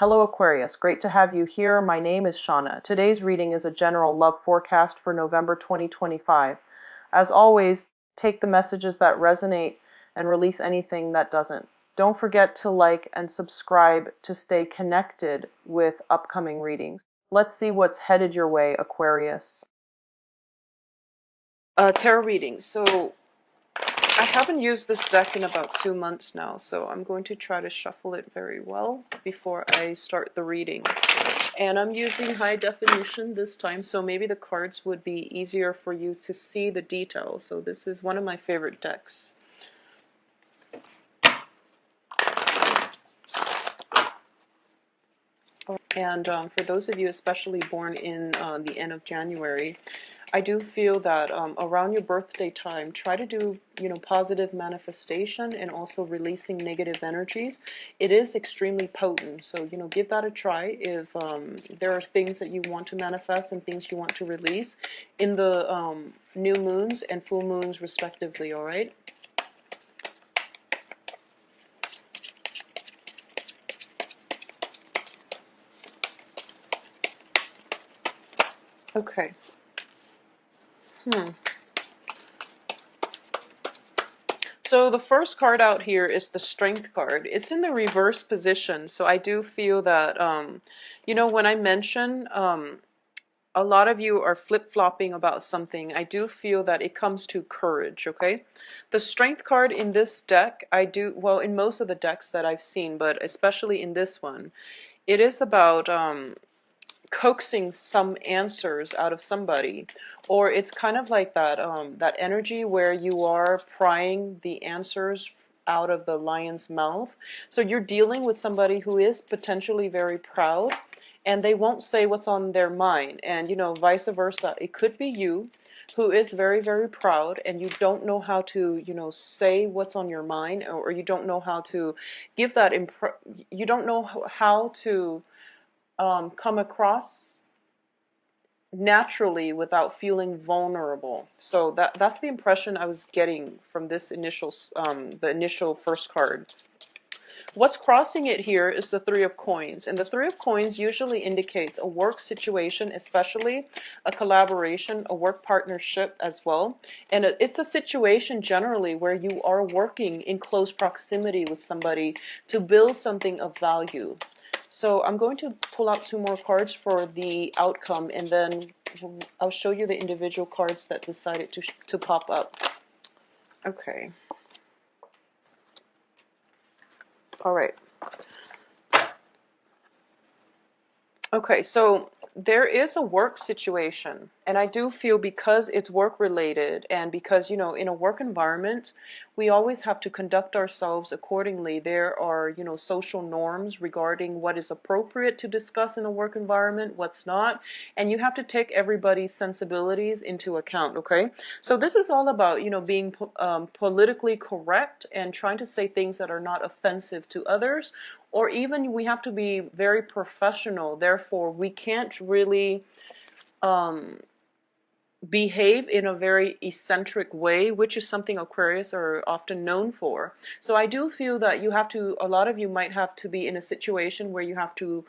Hello Aquarius, great to have you here. My name is Shauna. Today's reading is a general love forecast for November 2025. As always, take the messages that resonate and release anything that doesn't. Don't forget to like and subscribe to stay connected with upcoming readings. Let's see what's headed your way, Aquarius. Tarot readings. So I haven't used this deck in about 2 months now, so I'm going to try to shuffle it very well before I start the reading. And I'm using high definition this time, so maybe the cards would be easier for you to see the details. So this is one of my favorite decks. And for those of you especially born in the end of January, I do feel that around your birthday time, try to do, positive manifestation and also releasing negative energies. It is extremely potent. So, give that a try if there are things that you want to manifest and things you want to release in the new moons and full moons respectively, all right? Okay. So the first card out here is the Strength card. It's in the reverse position, so I do feel that, when I mention a lot of you are flip-flopping about something, I do feel that it comes to courage, okay? The Strength card in this deck, in most of the decks that I've seen, but especially in this one, it is about coaxing some answers out of somebody, or it's kind of like that that energy where you are prying the answers out of the lion's mouth. So you're dealing with somebody who is potentially very proud, and they won't say what's on their mind, and vice versa. It could be you who is very, very proud, and you don't know how to say what's on your mind, or you don't know how to give that you don't know how to come across naturally without feeling vulnerable. So that's the impression I was getting from this initial the initial first card. What's crossing it here is the Three of Coins, and the Three of Coins usually indicates a work situation, especially a collaboration, a work partnership as well. And it's a situation generally where you are working in close proximity with somebody to build something of value. So I'm going to pull out 2 more cards for the outcome, and then I'll show you the individual cards that decided to pop up. Okay. All right. Okay, so there is a work situation, and I do feel because it's work related, and because in a work environment we always have to conduct ourselves accordingly. There are social norms regarding what is appropriate to discuss in a work environment, what's not, and you have to take everybody's sensibilities into account. Okay, so this is all about being politically correct and trying to say things that are not offensive to others, or even we have to be very professional. Therefore, we can't really behave in a very eccentric way, which is something Aquarius are often known for. So I do feel that a lot of you might have to be in a situation where you have to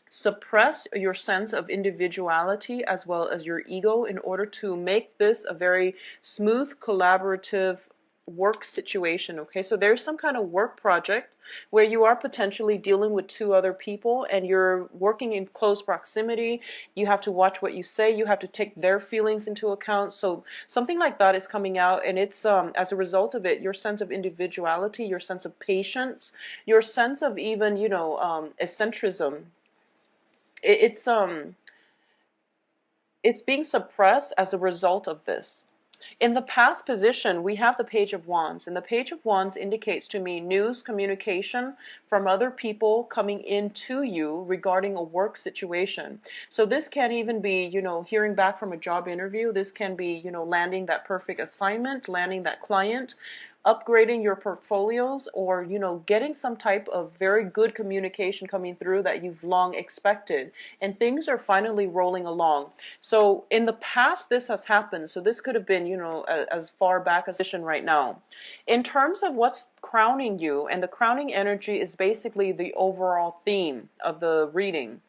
suppress your sense of individuality as well as your ego in order to make this a very smooth, collaborative work situation. Okay, so there's some kind of work project where you are potentially dealing with 2 other people and you're working in close proximity. You have to watch what you say, you have to take their feelings into account. So something like that is coming out, and it's as a result of it, your sense of individuality, your sense of patience, your sense of even eccentricism, it's being suppressed as a result of this. In the past position, we have the Page of Wands, and the Page of Wands indicates to me news, communication from other people coming into you regarding a work situation. So this can even be, hearing back from a job interview. This can be, landing that perfect assignment, landing that client, upgrading your portfolios, or, you know, getting some type of very good communication coming through that you've long expected, and things are finally rolling along. So in the past this has happened, so this could have been, you know, as far back as right now. In terms of what's crowning you, and the crowning energy is basically the overall theme of the reading.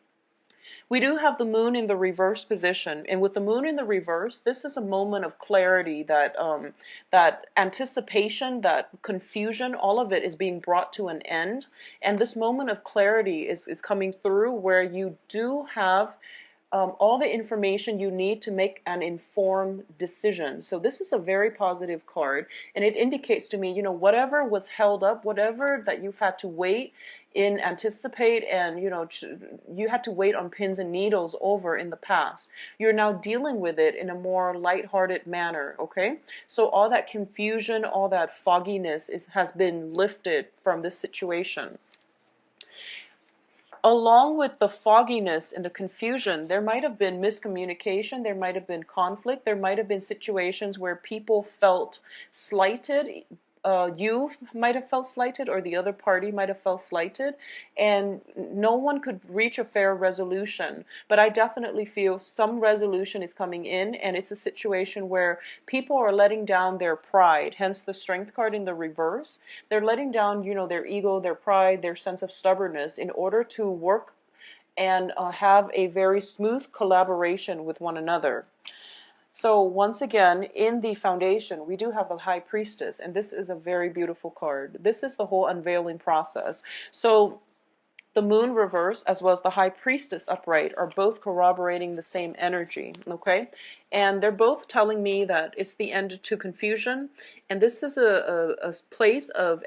We do have the moon in the reverse position, and with the moon in the reverse, this is a moment of clarity, that that anticipation, that confusion, all of it is being brought to an end, and this moment of clarity is coming through, where you do have all the information you need to make an informed decision. So this is a very positive card, and it indicates to me, you know, whatever was held up, whatever that you've had to wait in, anticipate, and, you know, you had to wait on pins and needles over in the past, you're now dealing with it in a more lighthearted manner. Okay, so all that confusion, all that fogginess has been lifted from this situation. Along with the fogginess and the confusion, there might have been miscommunication, there might have been conflict, there might have been situations where people felt slighted. You might have felt slighted, or the other party might have felt slighted, and no one could reach a fair resolution. But I definitely feel some resolution is coming in, and it's a situation where people are letting down their pride, hence the strength card in the reverse. They're letting down, you know, their ego, their pride, their sense of stubbornness, in order to work and have a very smooth collaboration with one another. So once again, in the foundation, we do have the High Priestess, and this is a very beautiful card. This is the whole unveiling process. So the Moon reverse as well as the High Priestess upright are both corroborating the same energy, okay? And they're both telling me that it's the end to confusion, and this is a place of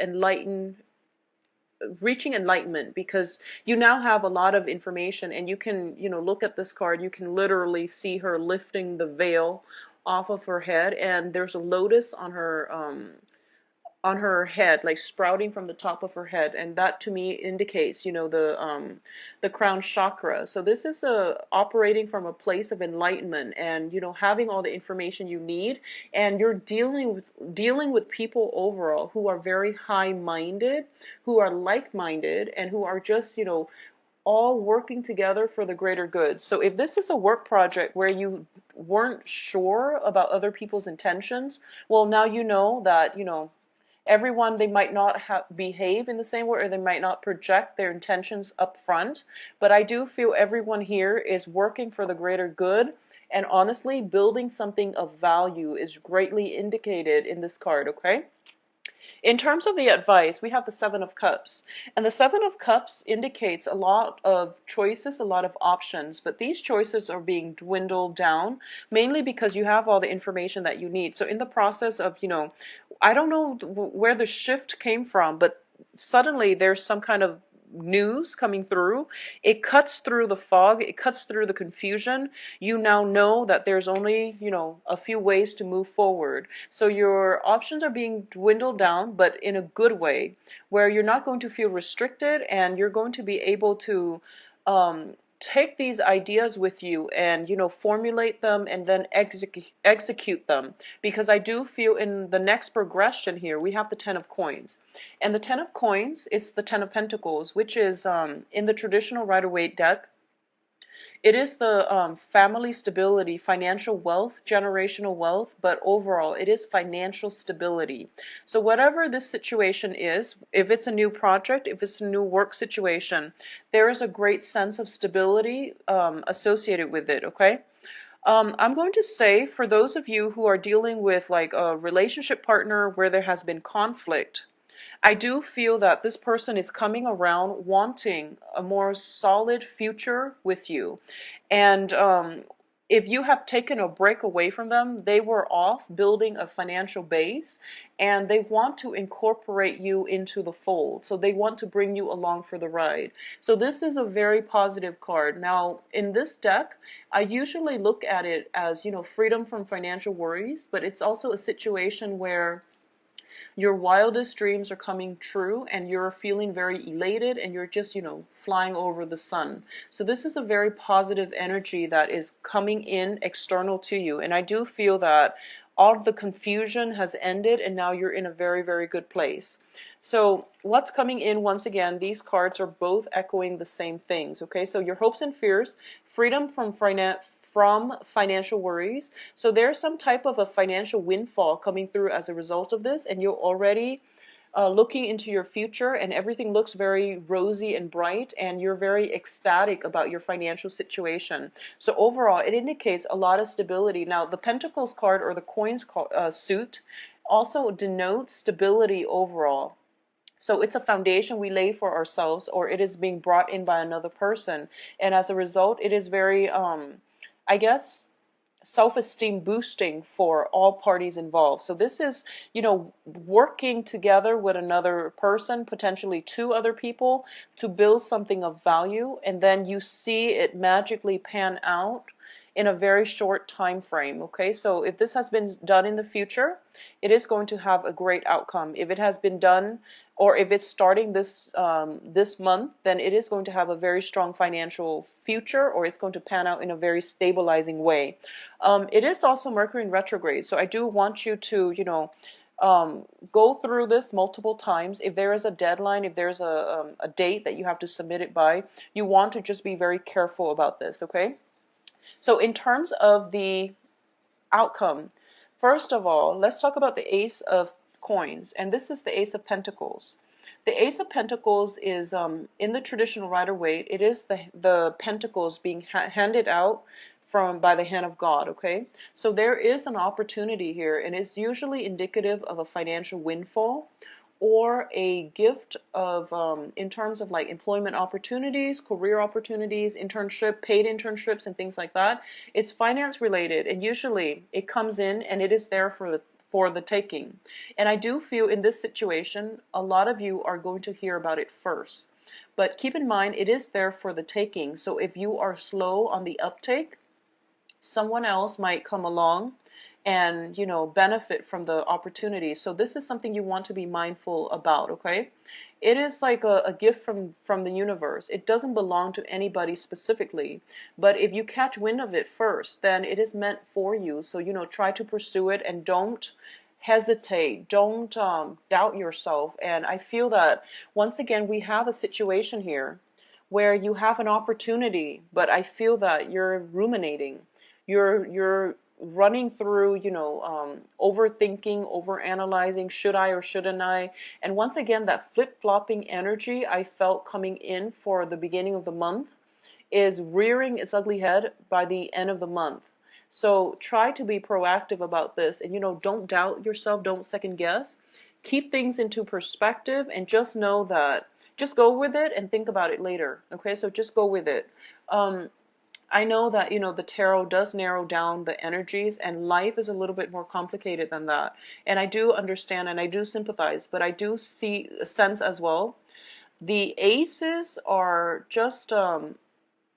reaching enlightenment, because you now have a lot of information, and you can, you know, look at this card, you can literally see her lifting the veil off of her head, and there's a lotus on her head, like sprouting from the top of her head, and that to me indicates, you know, the crown chakra. So this is operating from a place of enlightenment, and, you know, having all the information you need, and you're dealing with people overall who are very high-minded, who are like-minded, and who are just, you know, all working together for the greater good. So if this is a work project where you weren't sure about other people's intentions, well, now you know that, you know, everyone, they might not behave in the same way, or they might not project their intentions up front, but I do feel everyone here is working for the greater good, and honestly, building something of value is greatly indicated in this card, okay? In terms of the advice, we have the Seven of Cups. And the Seven of Cups indicates a lot of choices, a lot of options, but these choices are being dwindled down, mainly because you have all the information that you need. So in the process of, you know, I don't know where the shift came from, but suddenly there's some kind of news coming through. It cuts through the fog, it cuts through the confusion. You now know that there's only, you know, a few ways to move forward. So your options are being dwindled down, but in a good way, where you're not going to feel restricted, and you're going to be able to take these ideas with you, and, you know, formulate them, and then execute them. Because I do feel in the next progression here, we have the Ten of Coins. And the Ten of Coins, it's the Ten of Pentacles, which is in the traditional Rider-Waite deck. It is the family stability, financial wealth, generational wealth, but overall it is financial stability. So whatever this situation is, if it's a new project, if it's a new work situation, there is a great sense of stability associated with it, okay? I'm going to say, for those of you who are dealing with like a relationship partner where there has been conflict, I do feel that this person is coming around wanting a more solid future with you. And if you have taken a break away from them, they were off building a financial base, and they want to incorporate you into the fold. So they want to bring you along for the ride. So this is a very positive card. Now, in this deck, I usually look at it as, you know, freedom from financial worries, but it's also a situation where your wildest dreams are coming true, and you're feeling very elated, and you're just, you know, flying over the sun. So this is a very positive energy that is coming in external to you. And I do feel that all the confusion has ended, and now you're in a very, very good place. So what's coming in, once again, these cards are both echoing the same things, okay? So your hopes and fears, freedom from financial worries. So there's some type of a financial windfall coming through as a result of this, and you're already looking into your future, and everything looks very rosy and bright, and you're very ecstatic about your financial situation. So overall, it indicates a lot of stability. Now, the Pentacles card, or the Coins suit, also denotes stability overall. So it's a foundation we lay for ourselves, or it is being brought in by another person. And as a result, it is very, I guess, self-esteem boosting for all parties involved. So this is, working together with another person, potentially two other people, to build something of value, and then you see it magically pan out in a very short time frame. Okay, so if this has been done in the future, it is going to have a great outcome. If it has been done, or if it's starting this month, then it is going to have a very strong financial future, or it's going to pan out in a very stabilizing way. It is also Mercury in retrograde, so I do want you to, go through this multiple times. If there is a deadline, if there's a date that you have to submit it by, you want to just be very careful about this, okay? So in terms of the outcome, first of all, let's talk about the Ace of Coins, and this is the Ace of Pentacles. The Ace of Pentacles is, in the traditional Rider-Waite, it is the pentacles being handed out by the hand of God, okay? So there is an opportunity here, and it's usually indicative of a financial windfall, or a gift of, in terms of like employment opportunities, career opportunities, paid internships, and things like that. It's finance related, and usually it comes in and it is there for the taking. And I do feel in this situation, a lot of you are going to hear about it first. But keep in mind, it is there for the taking. So if you are slow on the uptake, someone else might come along and benefit from the opportunity. So this is something you want to be mindful about, okay? It is like a gift from the universe. It doesn't belong to anybody specifically, but if you catch wind of it first, then it is meant for you. So try to pursue it, and don't hesitate, don't doubt yourself. And I feel that once again we have a situation here where you have an opportunity, but I feel that you're ruminating, you're running through, overthinking, overanalyzing, should I or shouldn't I? And once again, that flip-flopping energy I felt coming in for the beginning of the month is rearing its ugly head by the end of the month. So try to be proactive about this, and don't doubt yourself, don't second guess. Keep things into perspective, and just know that, just go with it and think about it later. Okay, so just go with it. I know that, the tarot does narrow down the energies, and life is a little bit more complicated than that. And I do understand and I do sympathize, but I do sense as well. The aces are just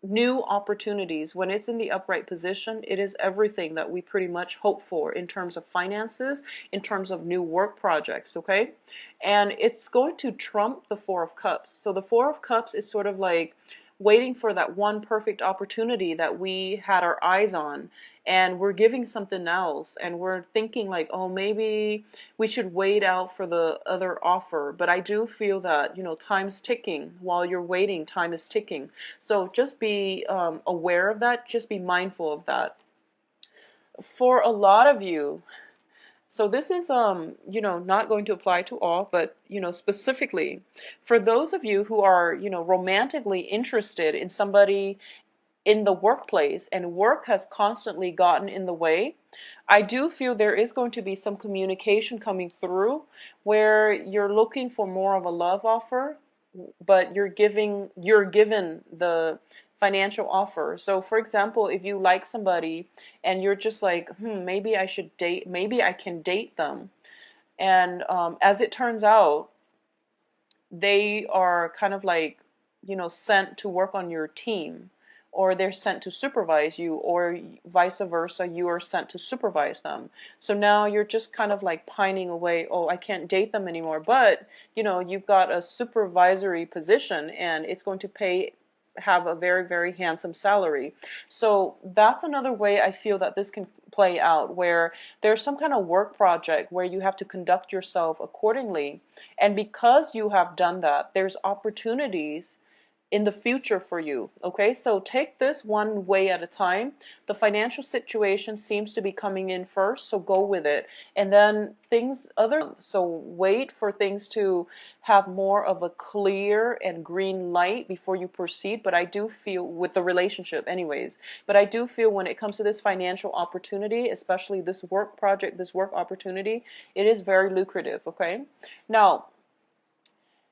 new opportunities. When it's in the upright position, it is everything that we pretty much hope for in terms of finances, in terms of new work projects, okay? And it's going to trump the Four of Cups. So the Four of Cups is sort of like waiting for that one perfect opportunity that we had our eyes on, and we're giving something else, and we're thinking like, oh, maybe we should wait out for the other offer. But I do feel that, time's ticking. While you're waiting, time is ticking. So just be aware of that. Just be mindful of that. For a lot of you, so this is, not going to apply to all, but, specifically for those of you who are, romantically interested in somebody in the workplace, and work has constantly gotten in the way, I do feel there is going to be some communication coming through where you're looking for more of a love offer, but you're given the financial offer. So for example, if you like somebody and you're just like, maybe I should date, maybe I can date them. And as it turns out, they are kind of like, sent to work on your team, or they're sent to supervise you, or vice versa, you are sent to supervise them. So now you're just kind of like pining away, oh, I can't date them anymore. But, you've got a supervisory position, and it's going to pay have a very, very handsome salary. So that's another way I feel that this can play out, where there's some kind of work project where you have to conduct yourself accordingly. And because you have done that, there's opportunities in the future for you. Okay, so take this one way at a time. The financial situation seems to be coming in first, so go with it. And then things other, so wait for things to have more of a clear and green light before you proceed. But I do feel with the relationship anyways, but I do feel when it comes to this financial opportunity, especially this work project, this work opportunity, it is very lucrative. Okay, now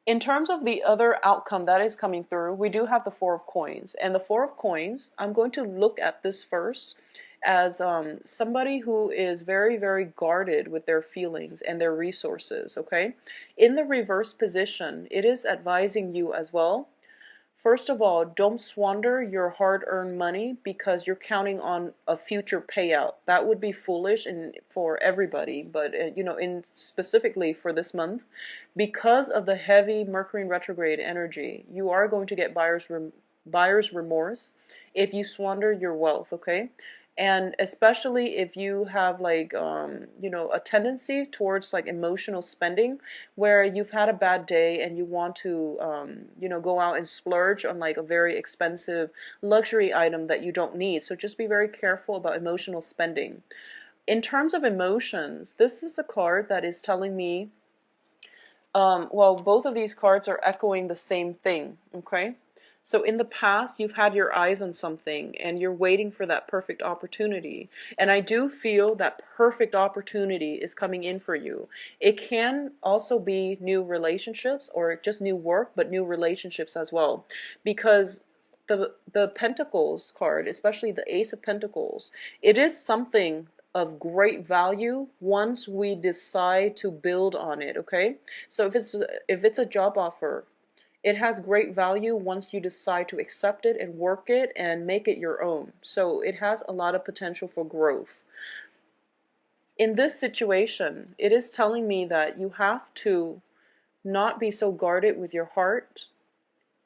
in terms of the other outcome that is coming through, we do have the Four of Coins. And the Four of Coins, I'm going to look at this first as somebody who is very, very guarded with their feelings and their resources, okay? In the reverse position, it is advising you as well. First of all, don't squander your hard-earned money because you're counting on a future payout. That would be foolish and for everybody, but in specifically for this month, because of the heavy Mercury in retrograde energy, you are going to get buyer's remorse if you squander your wealth, okay? And especially if you have like a tendency towards like emotional spending, where you've had a bad day and you want to go out and splurge on like a very expensive luxury item that you don't need. So just be very careful about emotional spending. In terms of emotions, this is a card that is telling me, well, both of these cards are echoing the same thing, okay? So in the past, you've had your eyes on something and you're waiting for that perfect opportunity. And I do feel that perfect opportunity is coming in for you. It can also be new relationships or just new work, but new relationships as well. Because the Pentacles card, especially the Ace of Pentacles, it is something of great value once we decide to build on it, okay? So if it's a job offer, it has great value once you decide to accept it and work it and make it your own. So it has a lot of potential for growth. In this situation, it is telling me that you have to not be so guarded with your heart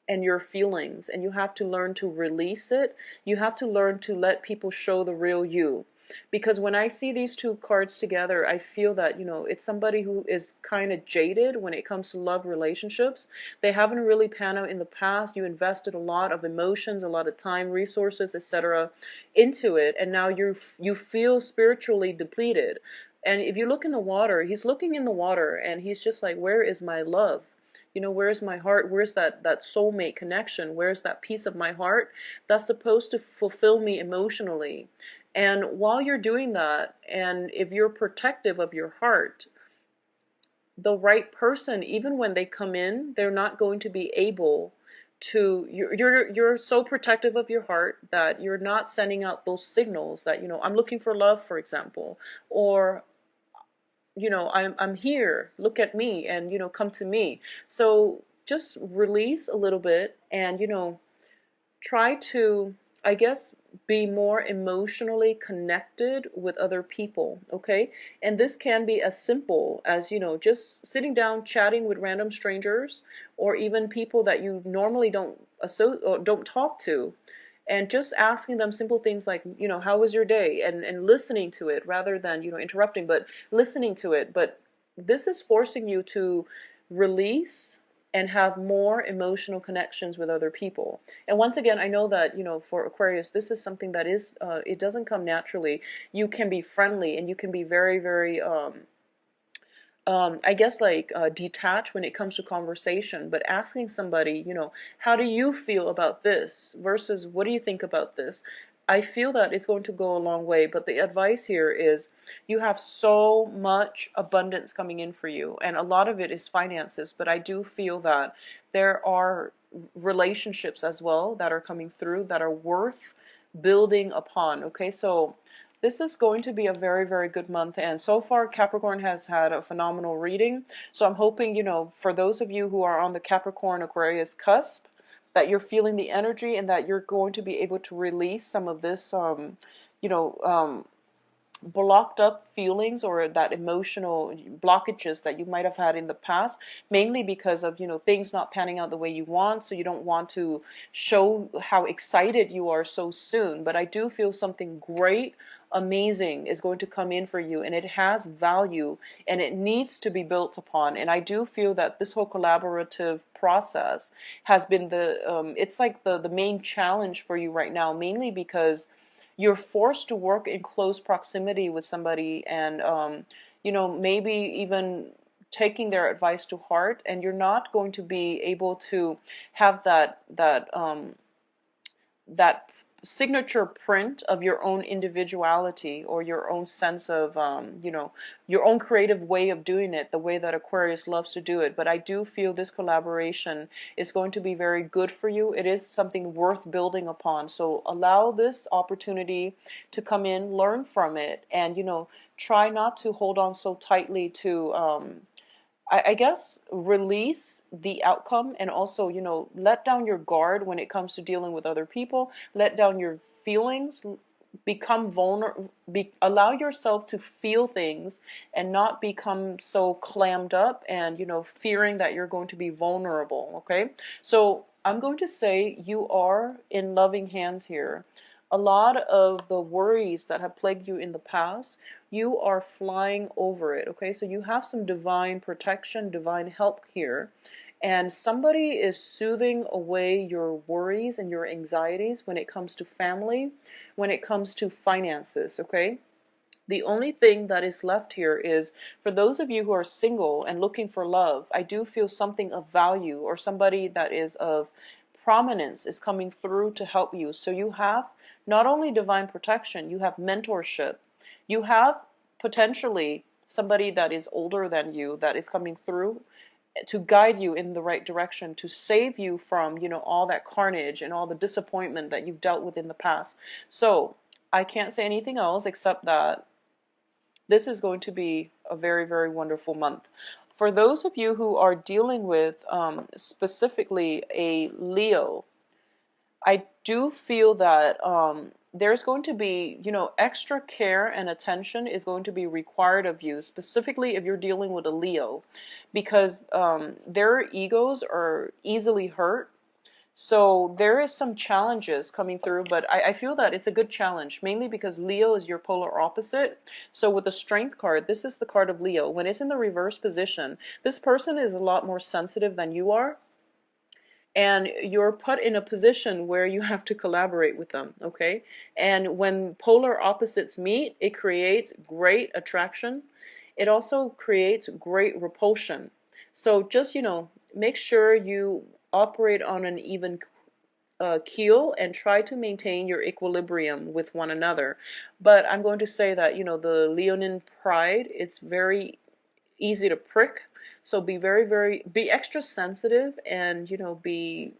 and your feelings, and you have to learn to release it. You have to learn to let people show the real you. Because when I see these two cards together, I feel that, it's somebody who is kind of jaded when it comes to love relationships. They haven't really panned out in the past. You invested a lot of emotions, a lot of time, resources, etc. into it, and now you feel spiritually depleted. And if you look in the water, he's looking in the water, and he's just like, where is my love? Where's my heart? Where's that soulmate connection? Where's that piece of my heart that's supposed to fulfill me emotionally? And while you're doing that, and if you're protective of your heart, the right person, even when they come in, they're not going to be able to, you're so protective of your heart that you're not sending out those signals that, I'm looking for love, for example, or I'm here, look at me, and come to me. So just release a little bit and try to, I guess, be more emotionally connected with other people, okay? And this can be as simple as, just sitting down chatting with random strangers, or even people that you normally don't talk to, and just asking them simple things like, how was your day? And listening to it rather than, interrupting, but listening to it. But this is forcing you to release and have more emotional connections with other people. And once again, I know that, for Aquarius, this is something that is, it doesn't come naturally. You can be friendly and you can be very, very, I guess detached when it comes to conversation, but asking somebody, how do you feel about this versus what do you think about this? I feel that it's going to go a long way, but the advice here is you have so much abundance coming in for you, and a lot of it is finances, but I do feel that there are relationships as well that are coming through that are worth building upon, okay? So this is going to be a very, very good month, and so far Capricorn has had a phenomenal reading, so I'm hoping, for those of you who are on the Capricorn Aquarius cusp, that you're feeling the energy and that you're going to be able to release some of this, blocked up feelings or that emotional blockages that you might have had in the past, mainly because of, things not panning out the way you want, so you don't want to show how excited you are so soon. But I do feel something great, amazing is going to come in for you, and it has value and it needs to be built upon. And I do feel that this whole collaborative process has been it's like the main challenge for you right now, mainly because you're forced to work in close proximity with somebody, and maybe even taking their advice to heart, and you're not going to be able to have that signature print of your own individuality or your own sense of your own creative way of doing it, the way that Aquarius loves to do it. But I do feel this collaboration is going to be very good for you. It is something worth building upon, so allow this opportunity to come in, learn from it, and try not to hold on so tightly to I guess release the outcome, and also, let down your guard when it comes to dealing with other people. Let down your feelings, become vulnerable, allow yourself to feel things and not become so clammed up and, fearing that you're going to be vulnerable, okay? So I'm going to say you are in loving hands here. A lot of the worries that have plagued you in the past, you are flying over it, okay? So you have some divine protection, divine help here. And somebody is soothing away your worries and your anxieties when it comes to family, when it comes to finances, okay? The only thing that is left here is for those of you who are single and looking for love, I do feel something of value or somebody that is of prominence is coming through to help you. So you have not only divine protection, you have mentorship. You have potentially somebody that is older than you that is coming through to guide you in the right direction, to save you from, all that carnage and all the disappointment that you've dealt with in the past. So I can't say anything else except that this is going to be a very, very wonderful month. For those of you who are dealing with specifically a Leo, I do feel that there's going to be, extra care and attention is going to be required of you, specifically if you're dealing with a Leo, because their egos are easily hurt. So there is some challenges coming through, but I feel that it's a good challenge, mainly because Leo is your polar opposite. So with the Strength card, this is the card of Leo. When it's in the reverse position, this person is a lot more sensitive than you are, and you're put in a position where you have to collaborate with them, okay? And when polar opposites meet, it creates great attraction. It also creates great repulsion. So just, make sure you operate on an even keel and try to maintain your equilibrium with one another. But I'm going to say that, the Leonine pride, it's very easy to prick. So be very, very, be extra sensitive, and, be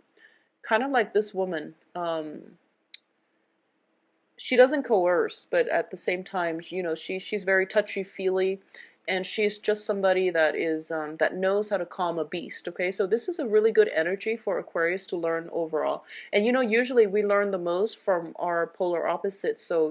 kind of like this woman. She doesn't coerce, but at the same time, she's very touchy-feely, and she's just somebody that is that knows how to calm a beast. Okay, so this is a really good energy for Aquarius to learn overall. And usually we learn the most from our polar opposites. So